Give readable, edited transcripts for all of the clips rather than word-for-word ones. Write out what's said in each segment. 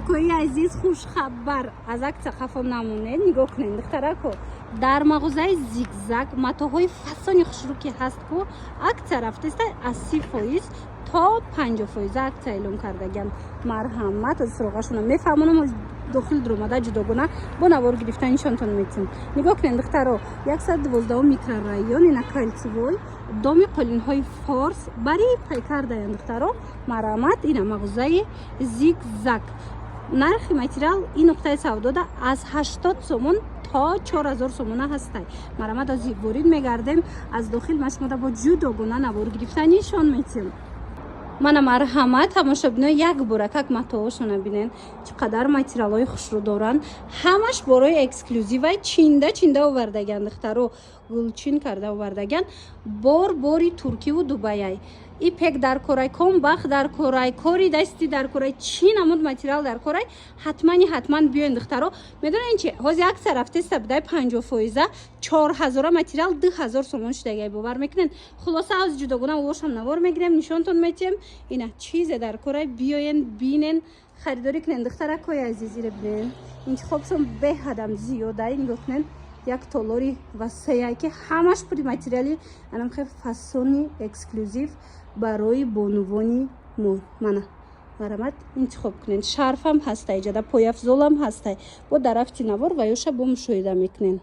духтаракои азиз, хушхабар аз акция хафо намонед. Нигоҳ кунед духтарако, дар мағозаи зигзаг матоъҳои фасони хушрӯ ки ҳаст ку акция рафтаста аз 30% то 50% акция эълон кардагианд. Марҳамат аз суроғашона мефаҳмонам дохили дуромада ҷудогона бо навор гирифтан нишонтон метим. Нигоҳ кунед духтаро, 112 микрорайон ина калтивой доми қолинҳои форс бари пайкардаям духтаро. Марҳамат ина мағозаи зигзаг. Нархи материал ин нуқтаи савдода аз 80 сомон то 4000 сомона ҳастай. Марҳамат аз ворид мегардем аз дохил машмода бо ҷудогона навор гирифтан нишон метим. Мана марҳамат тамошобино як бора как матоъошона бинен чӣ қадар материалҳои хушрӯ доранд. Ҳамаш борои эксклюзивай чинда овардагианд духтаро, гулчин карда овардагианд. Бори туркиву дубайай ипек дар корай, комбах дар корай, кори дасти дар корай, чӣ намуд материал дар корай, ҳатман биёен духтаро. медонед чи ҳозир акция рафтаста бидай 50%, 4000 материал 2000 сомон шудагай. бовар мекунед. хулоса аз ҷудогона овошам навор мегирем, нишонтон метем. ина чизе дар корай, биёен бинен, харидорӣ кунед духтаракои азиз. ира бинен интихобшон беҳадам зиёдай. нигоҳ кунед як толори васеяй ки ҳамаш пури материали анамхе фасони эксклюзив барои бонувони мо. мана марҳамат интихоб кунед. шарфам ҳастай, ҷада пояфзолам ҳастай. бо дарафти навор ва ёша бо мушоҳида мекунед.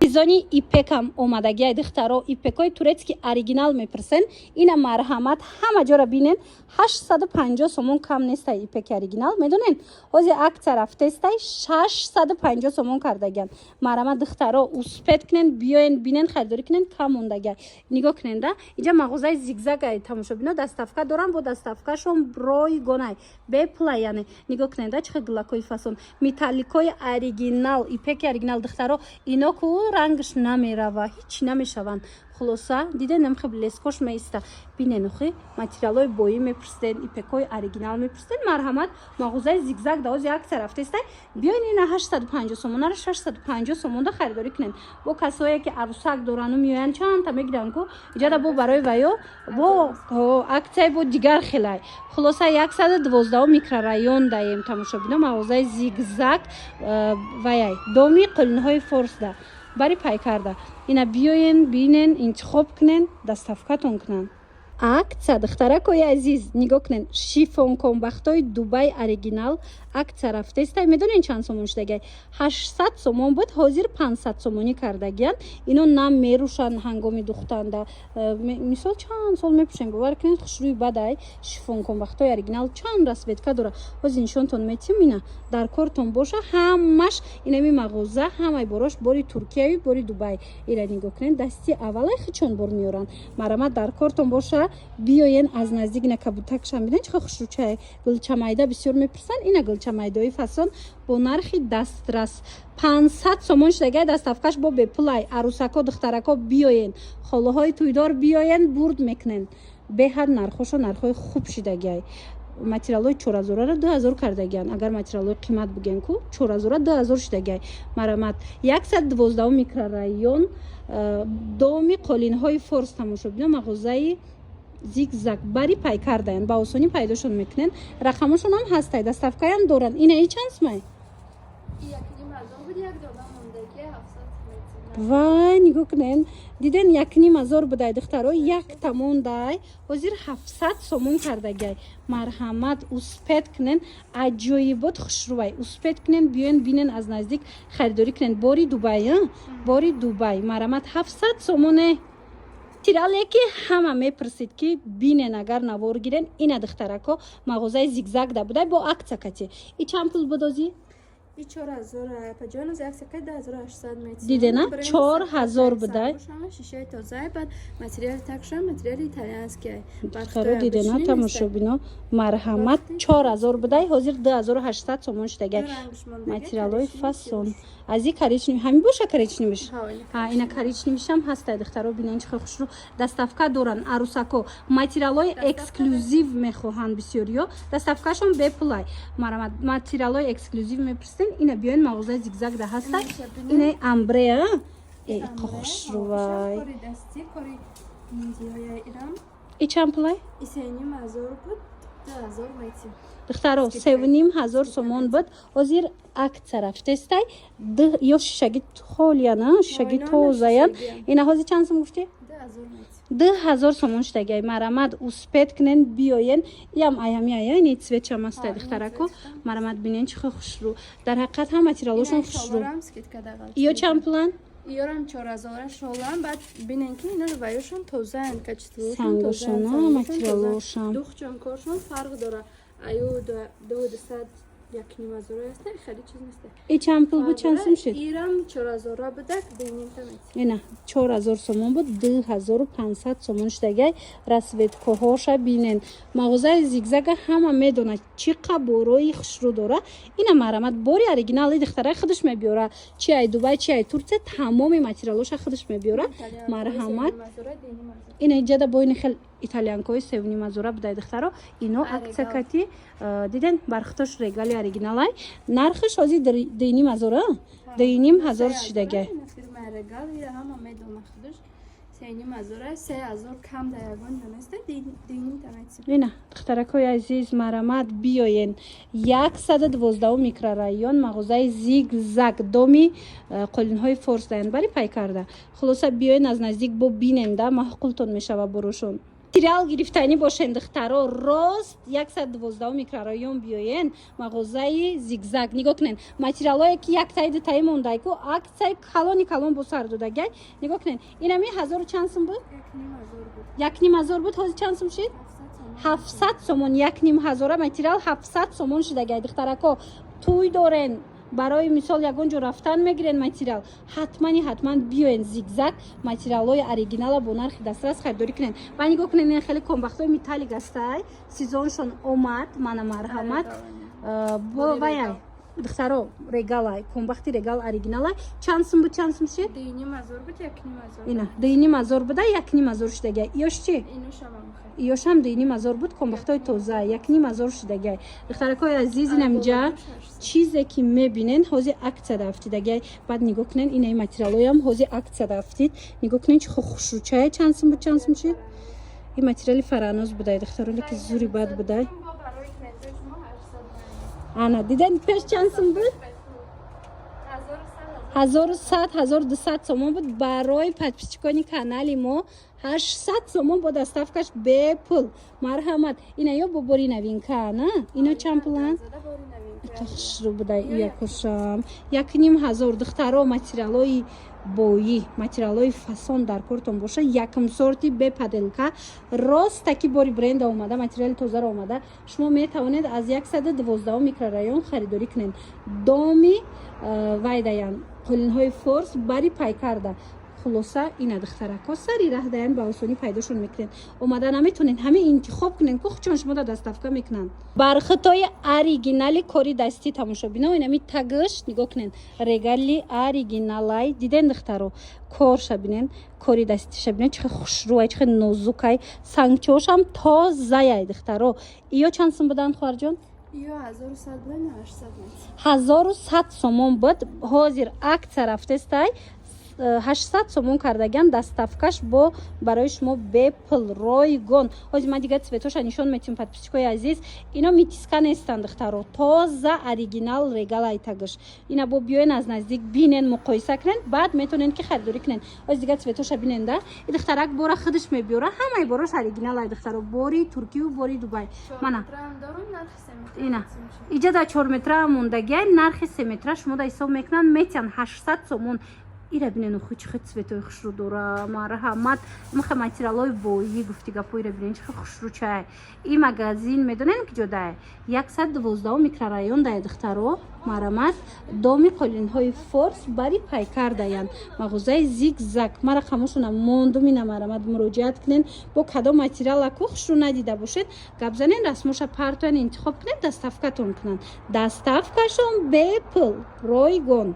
дизайни ипекам омадагиай духтаро. ипекои турецки оригинал мепурсен. ина марҳамат ҳама ҷора бинен 850 сомон кам нестай. ипеки оригинал медонен ҳозир акция рафтестай 650 сомон кардагиан. марҳамат духтаро успед кунен, биёен бинен, харидорӣ кунен, кам мондагиай. нигоҳ кунен да, инҷа мағозаи зигзагай тамошобино доставка дорам. бо доставкашон ройгонай беплай, яъне нигоҳ кунен да чӣ хел гулакои фасон металликои оригинал, ипеки оригинал духтаро. ино ку рангш намерава, ҳеч намешаванд. хулоса диде намхе блескош меиста. бинен охи материалои боӣ мепурсиден, ипекои оригинал мепурсиден. марҳамат мағозаи зигзаг да ҳозир акция рафтестай. биёин ина 850 сомонара 650 сомонда харидорӣ кунен. бо касое ки арусак дорану меоянд чанда мегиранд ку иҷада бо барои ваё бо акция бо дигар хелай. хулоса 112 микрорайон даем тамошобино мағозаи зигзаг ваяй доми қолинҳои форс да бари пайкарда. ина биёен бинен, интихоб кунен, доставкатон кунанд. акция духтаракои азиз, нигоҳ кунен шифон комбахтои дубай оригинал акция рафтестай. медонен чанд сомон шудагай? 800 сомон буд, ҳозир 500 сомонӣ кардагианд. ино на мерушанд ҳангоми духтанда. мисол чанд сол мепӯшем. бовар кунед хушрӯи бадай шифон комбахтои оригинал чанд расветка дора. ҳозир нишонтон метим. ина дар кортон боша. ҳамаш инами мағоза ҳамаи борош бори туркияви бори дубай. ира нигоҳ кунед дасти аввалай хичон бор меоранд. марҳамат дар кортон боша. биёен аз наздик ина кабутакшам бинен чӣ хел хушрӯчае. гулчамайда бисёр мепурсанд. ина гулчамайдои фасон бо нархи дастрас 500 сомон шудагай. доставкаш бо бепулай. арусако духтарако биёен, холаҳои тӯйдор биёен, бурд мекунен. беҳад нархошо нархҳои хуб шудагай. материалои 4000-ро 2000 кардагиан. агар материалои қимат буген ку 4000-ро 2000 шудагай. марҳамат 112 микрорайон доми қолинҳои форс тамошобино мағозаи зигзаг бари пайкардаян. ба осонӣ пайдошон мекунен. рақамошон ҳам ҳастай. доставкаям доранд. ина и чанд сумай? вай нигоҳ кунен. диден 1500 будай духтаро. 1 тамондай ҳозир 700 сомон кардагай. марҳамат успед кунен. аҷоибот хушрӯвай. успед кунен биёен бинен аз наздик харидорӣ кунен. бори дубай, бори дубай. марҳамат 700 сомоне. материале ки ҳама мепурсид ки бинен агар навор гирен. ина духтарако мағозаи зигзаг да будай бо акция кати. и чанд пул буд озӣ? 4000 паҷоназ аксия 10800 метр. дидена 4000 будай. шишаи тоза бад материали такша материали итальянский. духтаро дидена тамошобино. марҳамат 4000 будай ҳозир 2800 сомон шудагай. материалои фасон ази коричневи ҳамин боша коричневиш. ина коричневишам ҳастай духтаро. бинен чӣ хел хушрӯ. доставка доранд. арусако материалои эксклюзив мехоҳанд бисёриё. доставкашон бепулай. марҳамат материалои эксклюзив мепурсед. ина биёен мағозаи зигзаг да ҳастай. ина амбрея хушрӯвай. и чанд пулай? исени мазор буд. 2000 метр. духтаро 3500 сомон буд ҳозир акция рафтестай ё шишаги холияна шишаги тозаян ина ҳозир чанд сум гуфти 2000 сомон штагай марамад успет кунен биёен ям аями ая ини цвет чамастай духтарако марамад бинен чихо хушру дар ҳақиқат ҳам материалошон хушру ё чанд план Иёрам 4000 шолам баъд бинен ки ино ваёшон тозаан качествошон сангошона материалошон духчон коршон фарқ дора аю 200 якним азора аст хали чиз нест и чанд пул буд чанд сум шид ирам 4000 будак бинен тамет ина 4000 сомон буд 2500 сомон штагай расветкоҳоша бинен мағозаи зигзага ҳама медонад чӣ қаборои хушру дора ина марамад бори оригинали духтараи худаш мебиёра чи ай дубай чи ай турция тамоми материалоша худаш мебиёра марҳамат ина иҷада боини хел итальянкои севним азора будай духтаро ино акция кати диден бархтош регали оригиналай нархиш ҳозир 2500 2500 шидагай фирма регал ира ҳама медона худаш 3500 3000 кам да ягон ҷонеста диним тамет ина духтаракои азиз марамад биёен 112 микрорайон мағозаи зигзаг доми қолинҳои форс даянд бари пай карда хулоса биёен аз наздик бо биненда маҳқултон мешава борошон материал гирифтанӣ бошен духтаро рост 112 микрорайон биёен мағозаи зигзаг нигоҳ кунен материалое ки яктаи дутаи мондайку аксияи калони калон бо сар додагай нигоҳ кунен инами 1000 чанд сум буд 1500 буд ҳозир чанд сум шид 700 сомон 1500 материал 700 сомон шидагай духтарако туй дорен барои мисол ягон ҷо рафтан мегирен материал ҳатман биёен зигзаг материалҳои оригинала бо нархи дастрас харидорӣ кунен ва нигоҳ кунен ин хеле комбахтҳои металлик астай сезоншон омад мана марҳамат бо ваяй духтаро регалай комбахти регал оригиналай чанд сум буд чанд сум шид диним азор буд якним азор ина 2500 буда 2500 шидагай ёш чи иношам ёшам 2500 буд комбахтҳои тоза 2500 шидагай духтаракои азиз инамҷа чизе ки мебинен ҳозир акция дафтидагай баъд нигоҳ кунен инаи материалоям ҳозир акция дафтид нигоҳ кунен чихо хушручае чанд сум буд чанд сум шид ин материали фараноз будай духтаро леки зури бад будай ана диден пеш чанд сум буд 1100 1200 сомон буд барои подписчикони канали мо 800 сомон бо доставкаш бепул марҳамат ина ё бо бори новинка на ино чанд пулан хушру будай якошам 1500 духтаро материалои бои материалои фасон дар кортон боша якм сорти бепаделка ростаки бори бренда омада материали тозаро омада шумо метавонед аз 112 микрорайон харидорӣ кунед доми вайдаян қолинҳои форс бари пай карда хулоса ина духтарако сари раҳ даян ба осонӣ пайдошон мекунен омада наметонен ҳама интихоб кунен ку чон шумо доставка мекунанд бархитои оригинали кори дастӣ тамошобино инами тагиш нигоҳ кунен регали оригиналай диден духтаро корша бинен кори дастиша бинен чихе хушрӯай чихе нозукай сангчошам тозаяй духтаро иё чанд сум будан хоҳарҷон ё 1100 буд 1100 сомон буд ҳозир акция рафтестай 800 сомон кардаган доставкаш бо барои шумо бепл ройгон ҳозир ма дигар цветоша нишон метиҳум подписчикои азиз ино митиска нестанд духтаро тоза оригинал регалай тагиш ина бо биёен аз наздик бинен муқоиса кунен баъд метонен ки харидорӣ кунен ҳозир дигар цветоша бинен да и духтарак бора худаш мебиёра ҳамаи борош оригиналай духтаро бори туркию бори дубай мана ина иҷада 4 метра мондагай нархи 3 метра шумо да ҳисоб мекунанд метиан 800 сомон ира бинен уху чихе цветои хушру дора марҳамат миха материалои бои гуфти гапо ира бинен чихе хушру чай и магазин медонен ки ҷодае 112 микрорайон дае духтаро марҳамат доми қолинҳои форс бари пай кардаян мағозаи зигзаг ма рақамошонам мондум ина марҳамат муроҷиат кунен бо кадом материал аку хушру надида бошед гап занен расмоша партоян интихоб кунед доставкатон кунанд доставкашон бепл ройгон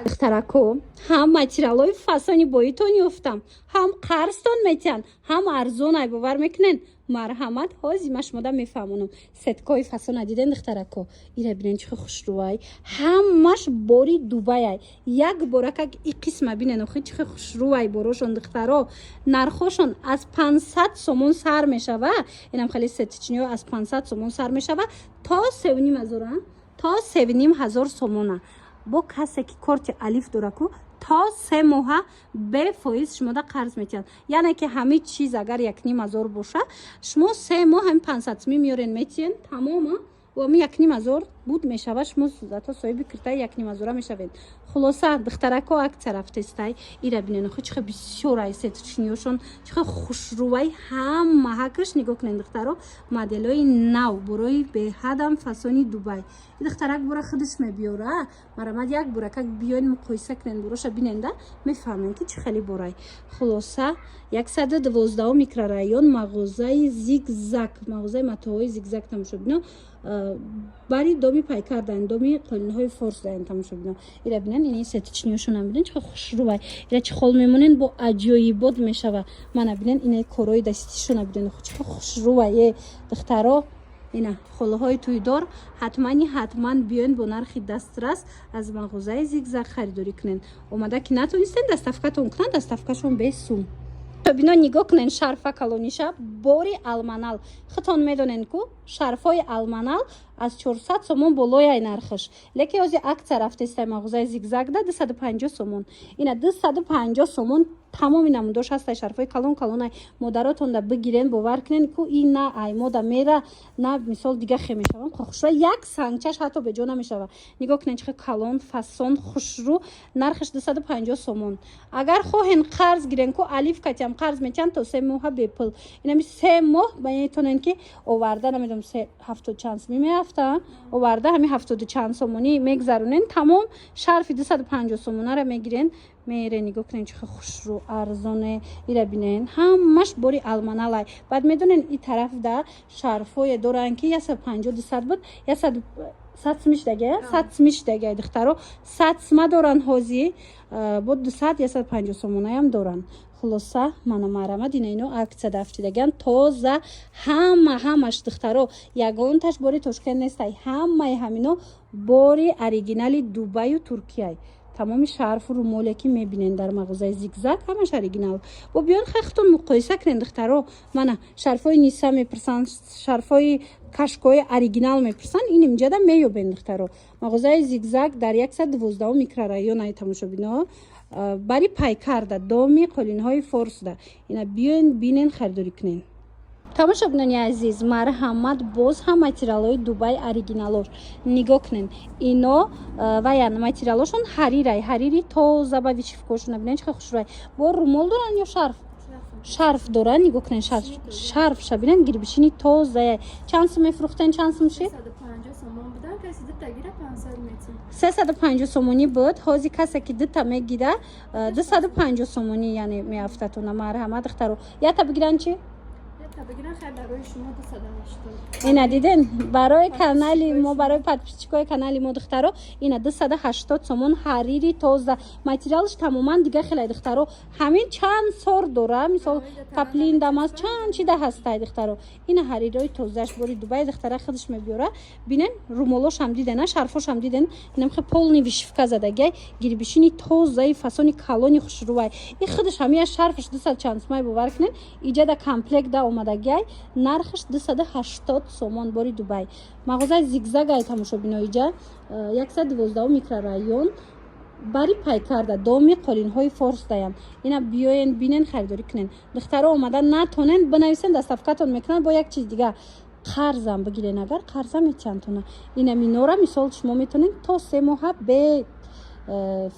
духтарако ҳам материалҳои фасони боитон ёфтам ҳам қарзтон метиҳанд ҳам арзон ай бовар мекунен марҳамат ҳози ма шумода мефаҳмонам сеткои фасона диден духтарако ира бинен чихо хушрӯай ҳамаш бори дубайай як боракак и қисма бинен охи чихо хушрӯай борошон духтаро нархошон аз 500 сомон сар мешава инам хеле сетичниё аз 500 сомон сар мешава то 3500 то 7500 сомона бо касе ки корти алиф дораку то 3 моҳа бефоиз шумода қарз метиҳанд яъне ки ҳамин чиз агар 1500 боша шумо 3 моҳ ҳамин 500 миёрен метиҳен тамома ва ҳамин 1500 буд мешава шумо зато соҳиби киртаи 1500 мешавед хулоса духтарако акция рафтестай ира бинен охи чихо бисёр ай сетичниёшон чихо хушрӯвай ҳама ҳакаш нигоҳ кунед духтаро моделои нав борои беҳадам фасони дубай духтарак бора худаш мебиёра марамад як боракак биёин муқоиса кунен бороша биненда мефаҳмем ки чӣ хеле борай хулоса 112 микрорайон мағозаи зигзаг мағозаи матоъҳои зигзаг тамошобино бари доми пайкар даен доми қолинҳои форс даен тамошобино ира бинен ини сетичниёшонам бинен чихо хушрӯвай ира чӣ хол мемонен бо аҷоибот мешава мана бинен инаи корои дастишона бинен чихо хушрӯвай духтаро ина холҳои тӯйдор ҳатман биёен бо нархи дастрас аз мағозаи зигзаг харидорӣ кунен омада ки натонистен дастафкатон кунанд дастафкашон без сум бино нигоҳ кунен шарфа калониша бори алманал хитон медонен ку шарфҳои алманал аз 400 сомон болояй нархаш леки ҳозир акция рафтестай мағозаи зигзагда 250 сомон ина 250 сомон тамоми намудош ҳастай шарфҳои калонай модаротонда бигирен бовар кунен ку ин на аймода мера на мисол дига хе мешавам хушрӯ як сангчаш ҳатто беҷо намешава нигоҳ кунен чихо калон фасон хушрӯ нархаш 250 сомон агар хоҳен қарз гирен ку алиф катям қарз метиҳанд то 3 моҳа бепул инами 3 моҳ метонен ки оварда намедонам 70 чанд сомӣ меафта оварда ҳами 70 чанд сомонӣ мегзаронен тамом шарфи 250 сомонара мегирен мере нигоҳ кунен чихо хушрӯ арзоне ира бинен ҳамаш бори алманалай баъд медонен и тарафда шарфҳое доранд ки 150-200 буд 100 духтаро 100 доранд ҳозир бо 200-150 сомонаям доранд хулоса мана марамад ино акция дафтидаган тоза ҳамаш духтаро ягонташ бори тошкент нестай ҳамаи ҳамино бори оригинали дубаю туркияй тамоми шарфу румоле ки мебинен дар мағозаи зигзаг ҳамаш оригинал бо биён хахтон муқоиса кунен духтаро мана шарфҳои ниса мепурсанд шарфҳои кашкои оригинал мепурсанд ин имҷада меёбен духтаро мағозаи зигзаг дар 112 микрорайон ай тамошобино бари пайкарда доми қолинҳои форсда ина биёен бинен харидорӣ кунен тамошобинони азиз марҳамат боз ҳам материалҳои дубай оригиналош нигоҳ кунен ино ваян материалошон ҳарири тоза ба вишифкошона бинен чихо хушрӯвай бо румол доранд ё шарф доранд нигоҳ кунен шарф шабинен гирбишини тозая чанд сум мефурӯхтен чанд сум шид 350 сомонӣ буд ҳозир касе ки дита мегида 250 сомонӣ яъне меафтатона марҳамат духтаро ята бигиран чи ина диден барои канали мо барои подписчикои канали мо духтаро ина 280 сомон ҳарири тоза материалш тамоман дига хеле духтаро ҳамин чанд сор дора мисол каплин дамас чанд чида ҳастай духтаро ина ҳарирои тозааш бори дубай духтара худаш мебиёра бинен румолошам дидена шарфошам диден инам хе полни вишивка задагай гирбишини тозаи фасони калони хушрӯвай и худаш ҳамия шарфаш 200 чанд сомай бовар кунен иҷада комплектда омадагай нархаш 280 сомон бори дубай мағозаи зигзагай тамошобино иҷа 112 микрорайон бари пайкарда доми қолинҳои форс даям ина биёен бинен харидорӣ кунен духтаро омада натонен бинависен дастафкатон мекунанд бо як чиз дига қарзам бигирен агар қарзам метиҳандтона ина минора мисол шумо метонен то 3 моҳа бе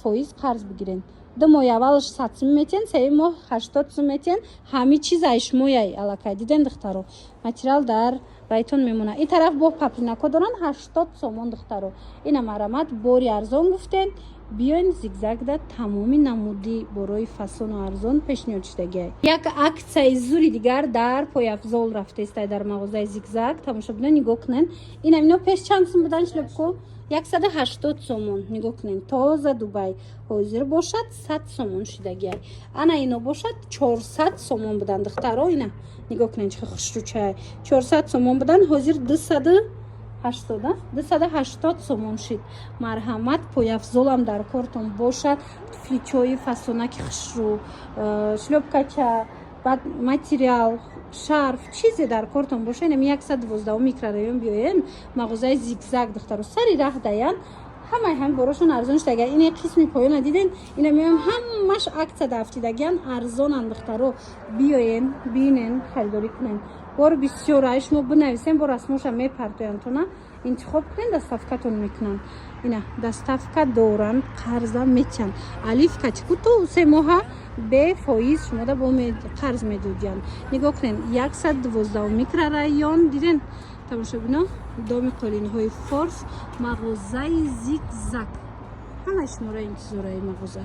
фоиз қарз бигирен 2 моҳи аввалаш 100 сум метиҳен 3 моҳ 80 сум метиҳен ҳами чиз ай шумояй аллакай диден духтаро материал дар райтон мемона. Ин тараф бо папринако доран 80 сомон духтаро. Ина марамат бори арзон гуфтен. Биёин зигзагда тамоми намуди борои фасону арзон пешниҳод шудагиай. Як аксияи зури дигар дар пойафзол рафтаистай дар мағозаи зигзаг. Тамошобинон нигоҳ кунен. Ина ино пеш чанд сум будан шлёпко? 180 сомон. Нигоҳ кунен. Тоза Дубай ҳозир бошад 100 сомон шудагиай. Ана ино бошад 400 сомон будан духтаро. Ина нигоҳ кунен чӣ хушрӯчай. 400 сомон будан ҳозир 280 сомон шид. Марҳамат, пойафзолам дар кортон бошад. Туфличои фасонаки хушрӯ, шлёпкача, баъд материал, шарф, чизе дар кортон боша. Инам 112 микрорайон биёен, мағозаи зигзаг духтаро сари раҳ даян. ҳамаи борошон арзон шудагиан. Ин қисми поёна диден, ина меоям ҳамаш акция дафтидагиан арзонан духтаро. Биёен, бинен, харидорӣ кунен. Бор бисёр ай шумо бинависен, бо расмоша мепартояндтона интихоб кунен, доставкатон мекунанд. Ина доставка доранд, қарза метиҳанд. Алифкачи ку то 3 моҳа бе фоиз шумо да бо қарз медодиянд. Нигоҳ кунен 112 микрорайон диден. Тамошобино доми қолинҳои форс, мағозаи зигзаг. ҳамаи шуморо интизораи мағоза.